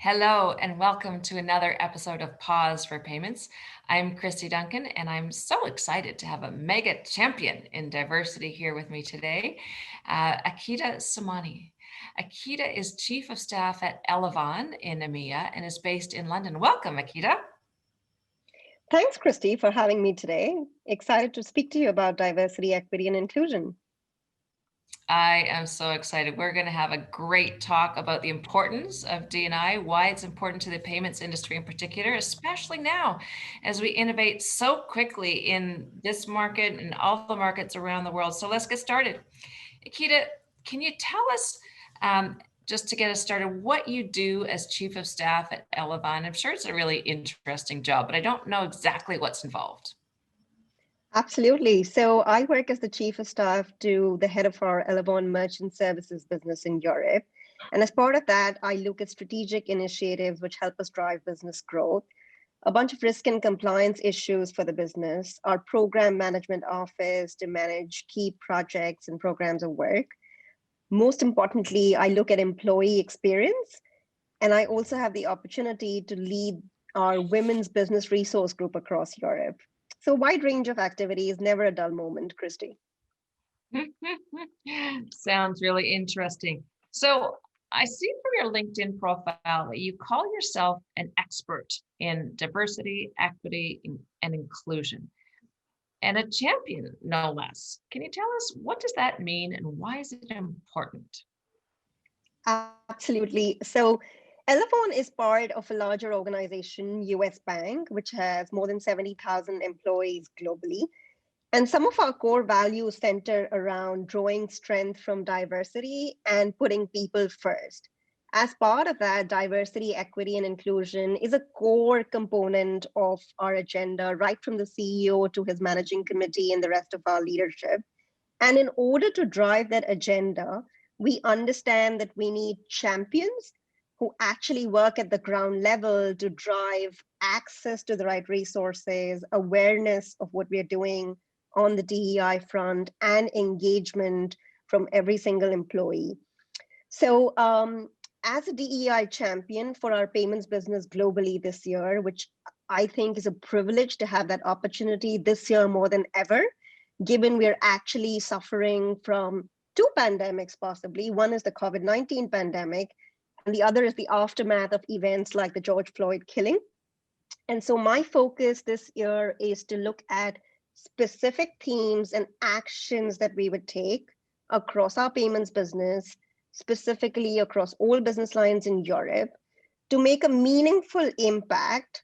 Hello, and welcome to another episode of Pause for Payments. I'm Kristy Duncan, and I'm so excited to have a mega champion in diversity here with me today, Akita Somani. Akita is Chief of Staff at Elavon in EMEA and is based in London. Welcome, Akita. Thanks, Kristy, for having me today. Excited to speak to you about diversity, equity, and inclusion. I am so excited. We're going to have a great talk about the importance of D&I, why it's important to the payments industry in particular, especially now as we innovate so quickly in this market and all the markets around the world. So let's get started. Akita, can you tell us, just to get us started, what you do as Chief of Staff at Elavon? I'm sure it's a really interesting job, but I don't know exactly what's involved. Absolutely. So I work as the Chief of Staff to the head of our Elavon Merchant Services business in Europe. And as part of that, I look at strategic initiatives which help us drive business growth, a bunch of risk and compliance issues for the business, our program management office to manage key projects and programs of work. Most importantly, I look at employee experience, and I also have the opportunity to lead our women's business resource group across Europe. So a wide range of activities, never a dull moment, Kristy. Sounds really interesting. So I see from your LinkedIn profile that you call yourself an expert in diversity, equity, and inclusion, and a champion, no less. Can you tell us what does that mean and why is it important? Absolutely. So Elavon is part of a larger organization, US Bank, which has more than 70,000 employees globally. And some of our core values center around drawing strength from diversity and putting people first. As part of that, diversity, equity, and inclusion is a core component of our agenda, right from the CEO to his managing committee and the rest of our leadership. And in order to drive that agenda, we understand that we need champions who actually work at the ground level to drive access to the right resources, awareness of what we're doing on the DEI front, and engagement from every single employee. So as a DEI champion for our payments business globally this year, which I think is a privilege to have that opportunity this year more than ever, given we're actually suffering from two pandemics possibly. One is the COVID-19 pandemic, and the other is the aftermath of events like the George Floyd killing. And so my focus this year is to look at specific themes and actions that we would take across our payments business, specifically across all business lines in Europe, to make a meaningful impact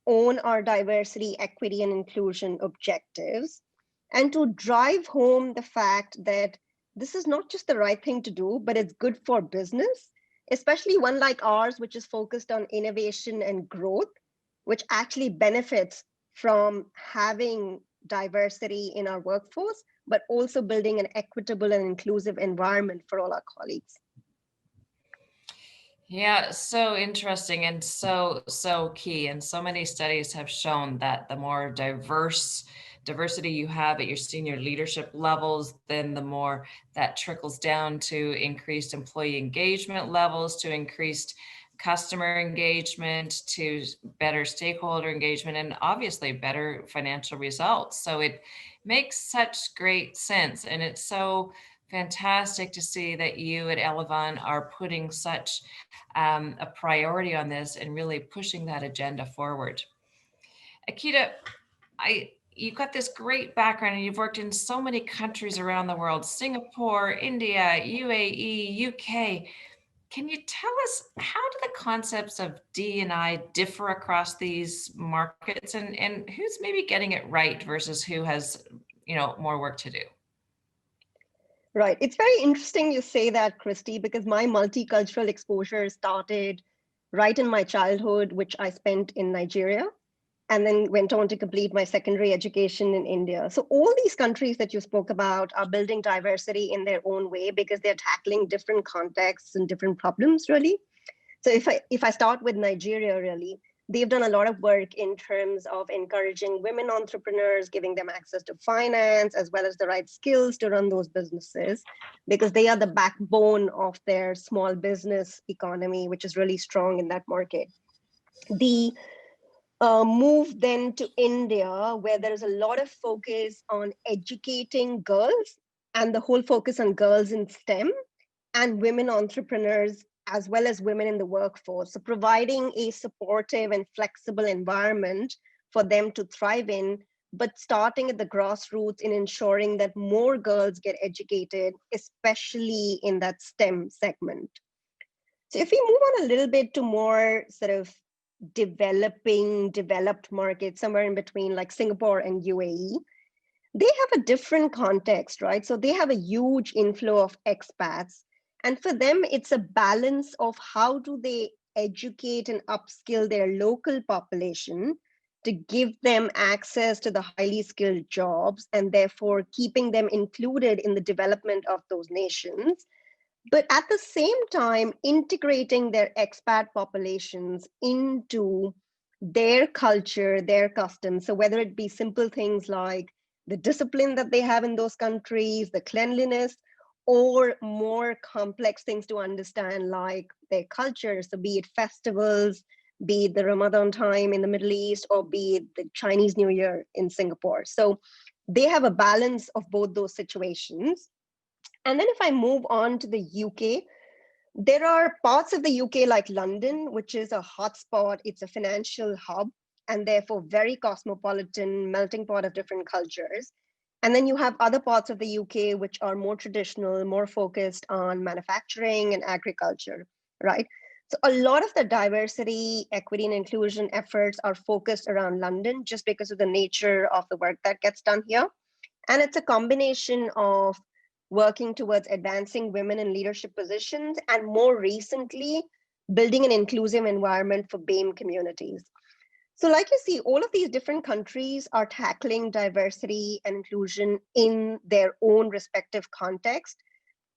on our diversity, equity, and inclusion objectives, and to drive home the fact that this is not just the right thing to do, but it's good for business, especially one like ours, which is focused on innovation and growth, which actually benefits from having diversity in our workforce, but also building an equitable and inclusive environment for all our colleagues. Yeah, so interesting and so key. And so many studies have shown that the more diversity you have at your senior leadership levels, then the more that trickles down to increased employee engagement levels, to increased customer engagement, to better stakeholder engagement, and obviously better financial results. So it makes such great sense. And it's so fantastic to see that you at Elavon are putting such a priority on this and really pushing that agenda forward. Akita, you've got this great background and you've worked in so many countries around the world, Singapore, India, UAE, UK. Can you tell us, how do the concepts of D&I differ across these markets, and who's maybe getting it right versus who has, more work to do? Right. It's very interesting you say that, Kristy, because my multicultural exposure started right in my childhood, which I spent in Nigeria, and then went on to complete my secondary education in India. So all these countries that you spoke about are building diversity in their own way because they're tackling different contexts and different problems, really. So if I start with Nigeria, really, they've done a lot of work in terms of encouraging women entrepreneurs, giving them access to finance, as well as the right skills to run those businesses, because they are the backbone of their small business economy, which is really strong in that market. The move then to India, where there is a lot of focus on educating girls and the whole focus on girls in STEM and women entrepreneurs, as well as women in the workforce. So providing a supportive and flexible environment for them to thrive in, but starting at the grassroots in ensuring that more girls get educated, especially in that STEM segment. So if we move on a little bit to more sort of developed markets, somewhere in between like Singapore and UAE, they have a different context, right? So they have a huge inflow of expats. And for them, it's a balance of how do they educate and upskill their local population to give them access to the highly skilled jobs and therefore keeping them included in the development of those nations. But at the same time, integrating their expat populations into their culture, their customs. So whether it be simple things like the discipline that they have in those countries, the cleanliness, or more complex things to understand like their culture. So be it festivals, be it the Ramadan time in the Middle East, or be it the Chinese New Year in Singapore. So they have a balance of both those situations. And then if I move on to the UK, there are parts of the UK like London, which is a hotspot. It's a financial hub and therefore very cosmopolitan, melting pot of different cultures. And then you have other parts of the UK which are more traditional, more focused on manufacturing and agriculture, right? So a lot of the diversity, equity, and inclusion efforts are focused around London just because of the nature of the work that gets done here. And it's a combination of working towards advancing women in leadership positions and more recently, building an inclusive environment for BAME communities. So like you see, all of these different countries are tackling diversity and inclusion in their own respective context.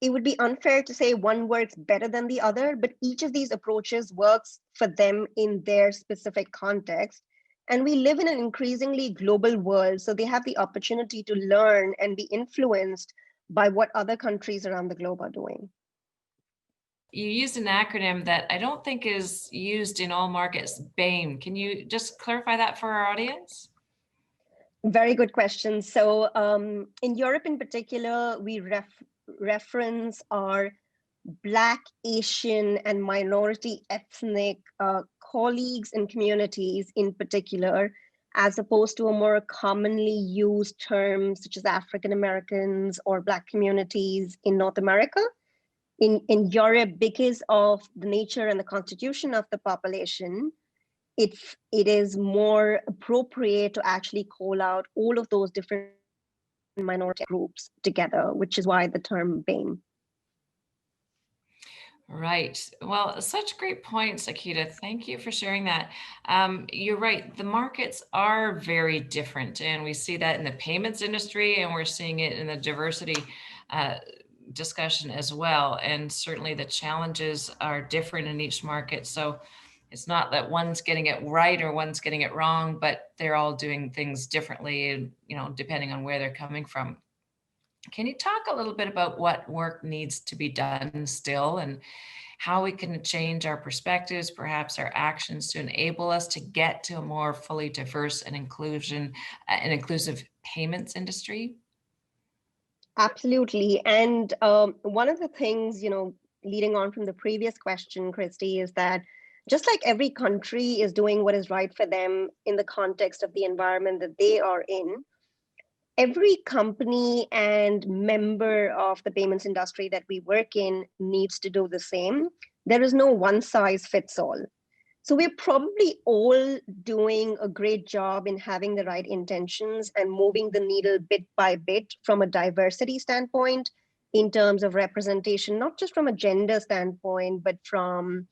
It would be unfair to say one works better than the other, but each of these approaches works for them in their specific context. And we live in an increasingly global world, so they have the opportunity to learn and be influenced by what other countries around the globe are doing. You used an acronym that I don't think is used in all markets, BAME. Can you just clarify that for our audience? Very good question. So in Europe in particular, we reference our Black, Asian, and minority ethnic colleagues and communities in particular, as opposed to a more commonly used term such as African Americans or Black communities in North America. In Europe, because of the nature and the constitution of the population, it is more appropriate to actually call out all of those different minority groups together, which is why the term BAME. Right. Well, such great points, Akita. Thank you for sharing that. You're right. The markets are very different, and we see that in the payments industry, and we're seeing it in the diversity discussion as well. And certainly the challenges are different in each market. So it's not that one's getting it right or one's getting it wrong, but they're all doing things differently, depending on where they're coming from. Can you talk a little bit about what work needs to be done still and how we can change our perspectives, perhaps our actions to enable us to get to a more fully diverse and inclusive payments industry? Absolutely. And one of the things, leading on from the previous question, Kristy, is that just like every country is doing what is right for them in the context of the environment that they are in, every company and member of the payments industry that we work in needs to do the same. There is no one size fits all. So we're probably all doing a great job in having the right intentions and moving the needle bit by bit from a diversity standpoint in terms of representation, not just from a gender standpoint, but from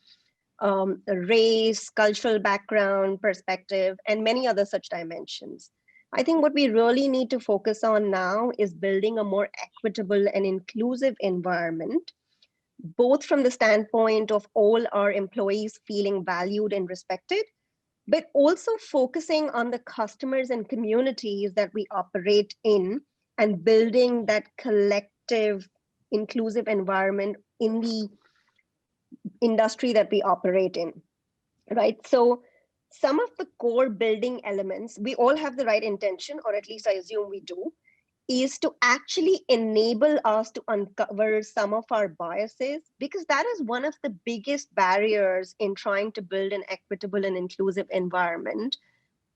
a race, cultural background perspective, and many other such dimensions. I think what we really need to focus on now is building a more equitable and inclusive environment, both from the standpoint of all our employees feeling valued and respected, but also focusing on the customers and communities that we operate in and building that collective inclusive environment in the industry that we operate in, right? So some of the core building elements, we all have the right intention, or at least I assume we do, is to actually enable us to uncover some of our biases, because that is one of the biggest barriers in trying to build an equitable and inclusive environment.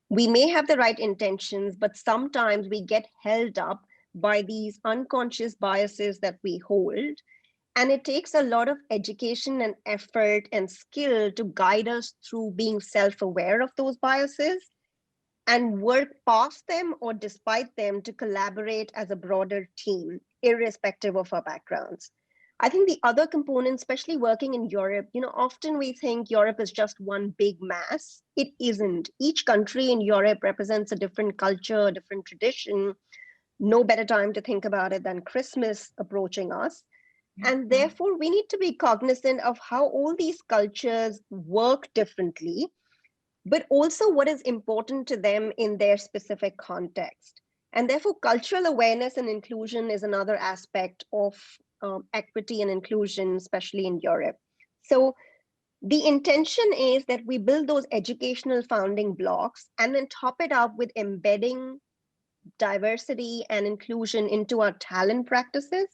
We may have the right intentions, but sometimes we get held up by these unconscious biases that we hold. And it takes a lot of education and effort and skill to guide us through being self-aware of those biases and work past them or despite them to collaborate as a broader team, irrespective of our backgrounds. I think the other component, especially working in Europe, often we think Europe is just one big mass. It isn't. Each country in Europe represents a different culture, a different tradition. No better time to think about it than Christmas approaching us. And therefore, we need to be cognizant of how all these cultures work differently, but also what is important to them in their specific context. And therefore, cultural awareness and inclusion is another aspect of equity and inclusion, especially in Europe. So the intention is that we build those educational founding blocks and then top it up with embedding diversity and inclusion into our talent practices.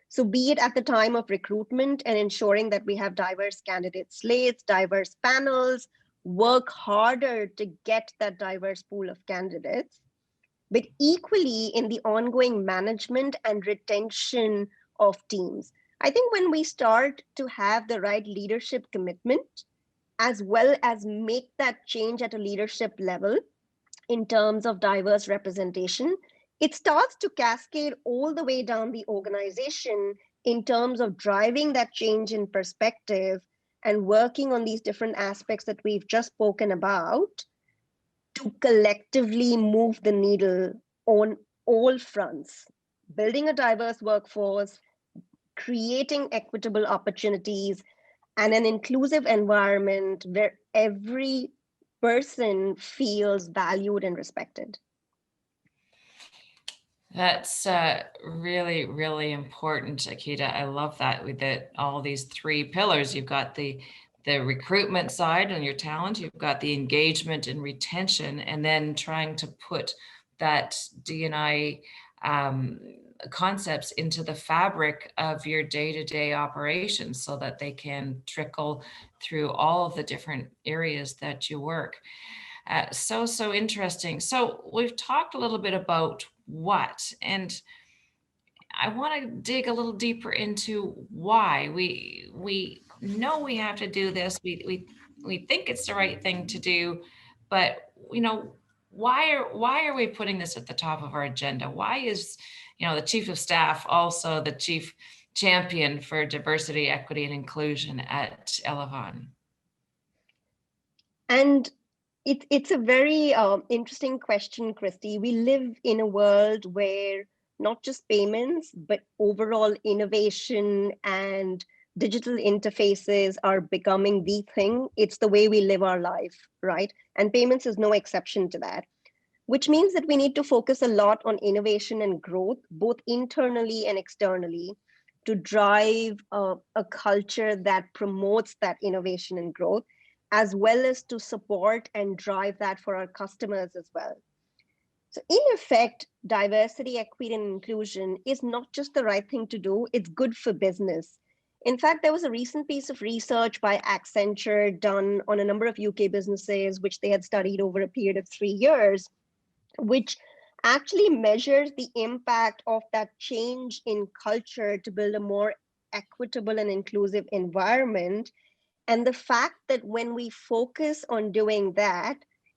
So be it at the time of recruitment and ensuring that we have diverse candidate slates, diverse panels, work harder to get that diverse pool of candidates, but equally in the ongoing management and retention of teams. I think when we start to have the right leadership commitment, as well as make that change at a leadership level in terms of diverse representation, it starts to cascade all the way down the organization in terms of driving that change in perspective and working on these different aspects that we've just spoken about to collectively move the needle on all fronts. Building a diverse workforce, creating equitable opportunities, and an inclusive environment where every person feels valued and respected. That's really, really important, Akita. I love that with all these three pillars. You've got the recruitment side and your talent, you've got the engagement and retention, and then trying to put that D&I concepts into the fabric of your day-to-day operations so that they can trickle through all of the different areas that you work. So interesting. So we've talked a little bit about what, and I want to dig a little deeper into why. We know we have to do this. We think it's the right thing to do, but why are we putting this at the top of our agenda? Why is the chief of staff also the chief champion for diversity, equity, and inclusion at Elavon? And it's a very interesting question, Kristy. We live in a world where not just payments, but overall innovation and digital interfaces are becoming the thing. It's the way we live our life, right? And payments is no exception to that, which means that we need to focus a lot on innovation and growth, both internally and externally, to drive a culture that promotes that innovation and growth, as well as to support and drive that for our customers as well. So in effect, diversity, equity, and inclusion is not just the right thing to do, it's good for business. In fact, there was a recent piece of research by Accenture done on a number of UK businesses, which they had studied over a period of 3 years, which actually measures the impact of that change in culture to build a more equitable and inclusive environment. And the fact that when we focus on doing that,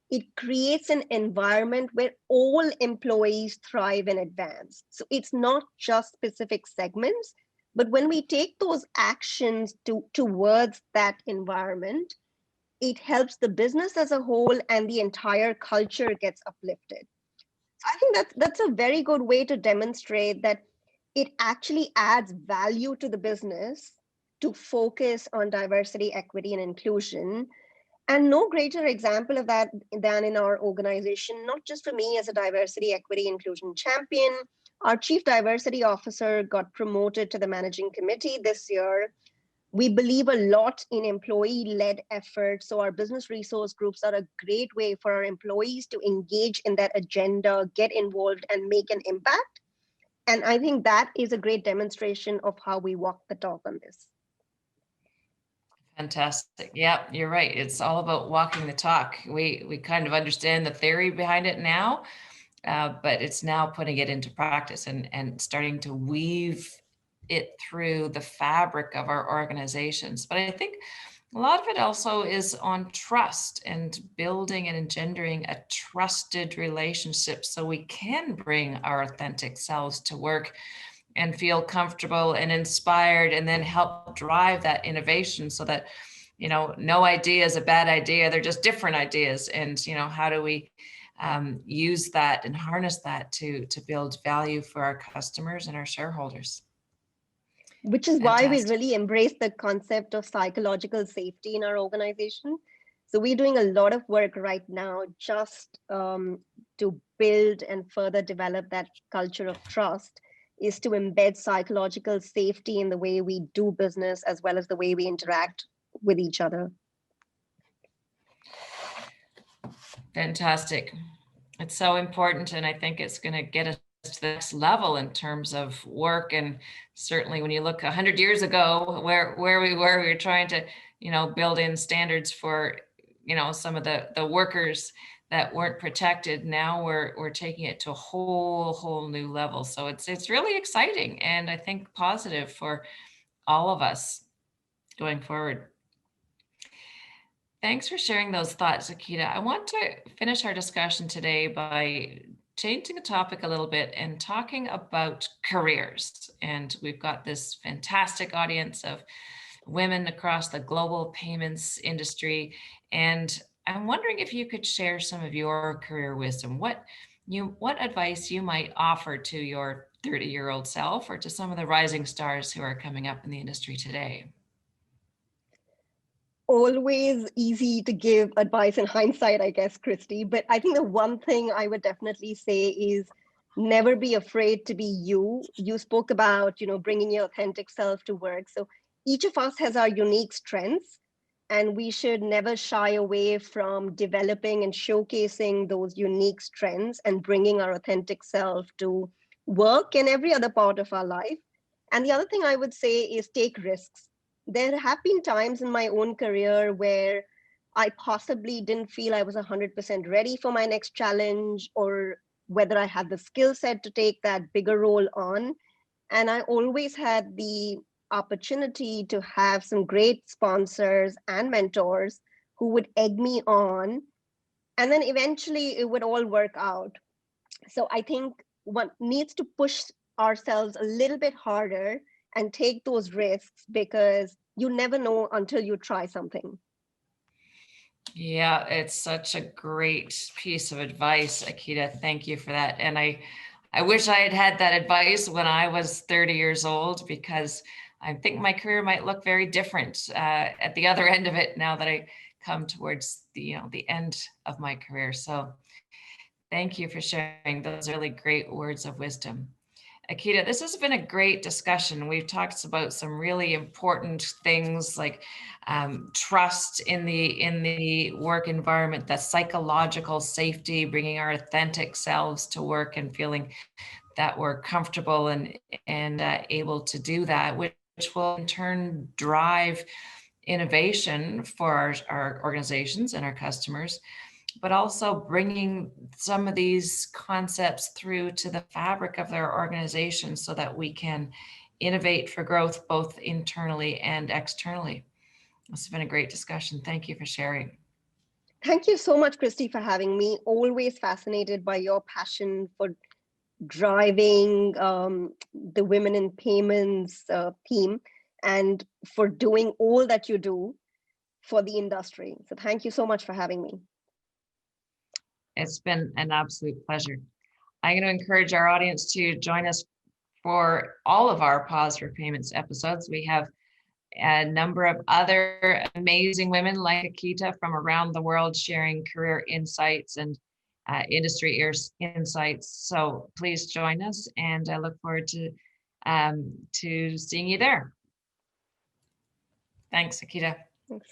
it creates an environment where all employees thrive and advance. So it's not just specific segments, but when we take those actions towards that environment, it helps the business as a whole and the entire culture gets uplifted. So I think that's a very good way to demonstrate that it actually adds value to the business to focus on diversity, equity, and inclusion. And no greater example of that than in our organization, not just for me as a diversity, equity, inclusion champion. Our chief diversity officer got promoted to the managing committee this year. We believe a lot in employee-led efforts. So our business resource groups are a great way for our employees to engage in that agenda, get involved, and make an impact. And I think that is a great demonstration of how we walk the talk on this. Fantastic. Yeah, you're right. It's all about walking the talk. We kind of understand the theory behind it now, but it's now putting it into practice and starting to weave it through the fabric of our organizations. But I think a lot of it also is on trust and building and engendering a trusted relationship so we can bring our authentic selves to work and feel comfortable and inspired, and then help drive that innovation so that, no idea is a bad idea. They're just different ideas. And, how do we use that and harness that to build value for our customers and our shareholders? Which is why we Fantastic. really embrace the concept of psychological safety in our organization. So we're doing a lot of work right now just to build and further develop that culture of trust, is to embed psychological safety in the way we do business as well as the way we interact with each other. Fantastic. It's so important, and I think it's going to get us to the next level in terms of work. And certainly when you look 100 years ago where we were trying to build in standards for some of the workers that weren't protected. Now we're taking it to a whole new level. So it's really exciting, and I think positive for all of us going forward. Thanks for sharing those thoughts, Akita. I want to finish our discussion today by changing the topic a little bit and talking about careers. And we've got this fantastic audience of women across the global payments industry. And I'm wondering if you could share some of your career wisdom, what advice you might offer to your 30-year-old self or to some of the rising stars who are coming up in the industry today. Always easy to give advice in hindsight, I guess, Kristy. But I think the one thing I would definitely say is never be afraid to be you. You spoke about, bringing your authentic self to work. So each of us has our unique strengths, and we should never shy away from developing and showcasing those unique strengths and bringing our authentic self to work and every other part of our life. And the other thing I would say is take risks. There have been times in my own career where I possibly didn't feel I was 100% ready for my next challenge, or whether I had the skill set to take that bigger role on. And I always had the opportunity to have some great sponsors and mentors who would egg me on. And then eventually it would all work out. So I think one needs to push ourselves a little bit harder and take those risks, because you never know until you try something. Yeah, it's such a great piece of advice, Akita. Thank you for that. And I wish I had had that advice when I was 30 years old, because I think my career might look very different at the other end of it now that I come towards the end of my career. So thank you for sharing those really great words of wisdom. Akita, this has been a great discussion. We've talked about some really important things like trust in the work environment, the psychological safety, bringing our authentic selves to work and feeling that we're comfortable and able to do that, which will in turn drive innovation for our organizations and our customers, but also bringing some of these concepts through to the fabric of their organization so that we can innovate for growth both internally and externally. This has been a great discussion. Thank you for sharing. Thank you so much, Kristy, for having me. Always fascinated by your passion for driving the Women in Payments theme, and for doing all that you do for the industry. So thank you so much for having me. It's been an absolute pleasure. I'm going to encourage our audience to join us for all of our Pause for Payments episodes. We have a number of other amazing women like Akita from around the world sharing career insights and industry insights. So please join us, and I look forward to seeing you there. Thanks, Akita. Thanks.